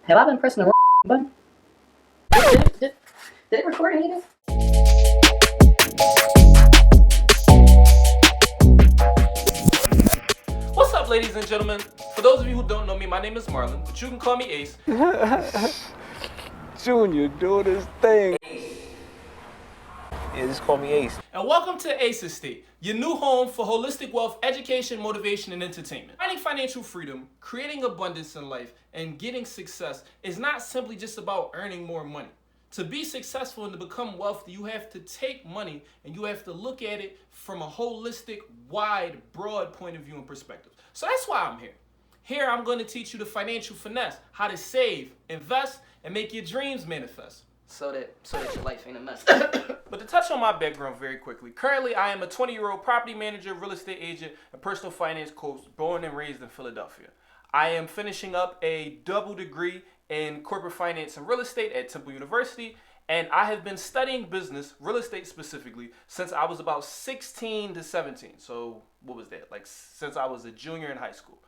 Have I been pressing the wrong button? Did it record anything? What's up, ladies and gentlemen? For those of you who don't know me, my name is Marlan, but you can call me Ace. Junior, do this thing. Yeah, just call me Ace. And welcome to Ace Estate, your new home for holistic wealth, education, motivation, and entertainment. Finding financial freedom, creating abundance in life, and getting success is not simply just about earning more money. To be successful and to become wealthy, you have to take money and you have to look at it from a holistic, wide, broad point of view and perspective. So that's why I'm here. Here I'm going to teach you the financial finesse, how to save, invest, and make your dreams manifest. So that your life ain't a mess. But to touch on my background very quickly, currently I am a 20-year-old property manager, real estate agent, and personal finance coach, born and raised in Philadelphia. I am finishing up a double degree in corporate finance and real estate at Temple University, and I have been studying business, real estate specifically, since I was about 16 to 17. So what was that? Like since I was a junior in high school.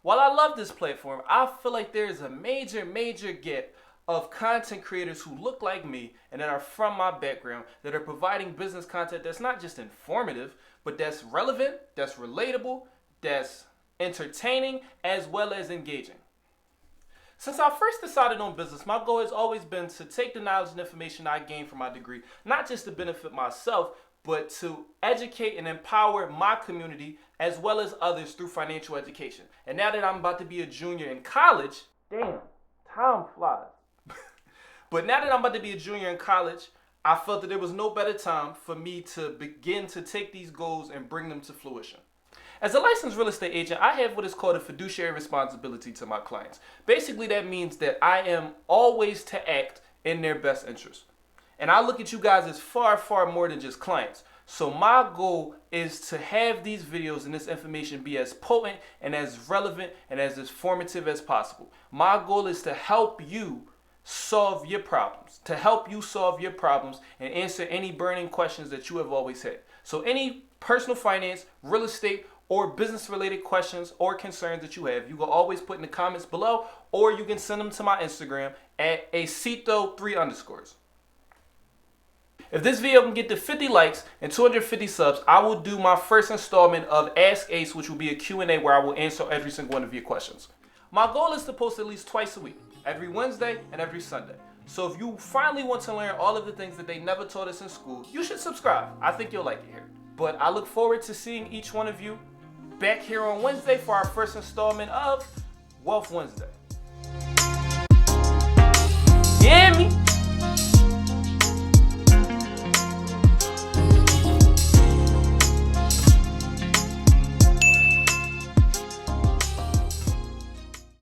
While I love this platform, I feel like there is a major gap of content creators who look like me and that are from my background, that are providing business content that's not just informative, but that's relevant, that's relatable, that's entertaining, as well as engaging. Since I first decided on business, my goal has always been to take the knowledge and information I gained from my degree, not just to benefit myself, but to educate and empower my community as well as others through financial education. And now that I'm about to be a junior in college, damn, time flies. But now that I'm about to be a junior in college, I felt that there was no better time for me to begin to take these goals and bring them to fruition. As a licensed real estate agent, I have what is called a fiduciary responsibility to my clients. Basically, that means that I am always to act in their best interest. And I look at you guys as far more than just clients. So my goal is to have these videos and this information be as potent and as relevant and as informative as possible. My goal is to help you solve your problems, and answer any burning questions that you have always had. So any personal finance, real estate, or business related questions or concerns that you have, you can always put in the comments below, or you can send them to my Instagram at acito3_. If this video can get to 50 likes and 250 subs, I will do my first installment of Ask Ace, which will be a Q&A where I will answer every single one of your questions. My goal is to post at least twice a week, every Wednesday and every Sunday. So if you finally want to learn all of the things that they never taught us in school, you should subscribe. I think you'll like it here. But I look forward to seeing each one of you back here on Wednesday for our first installment of Wealth Wednesday.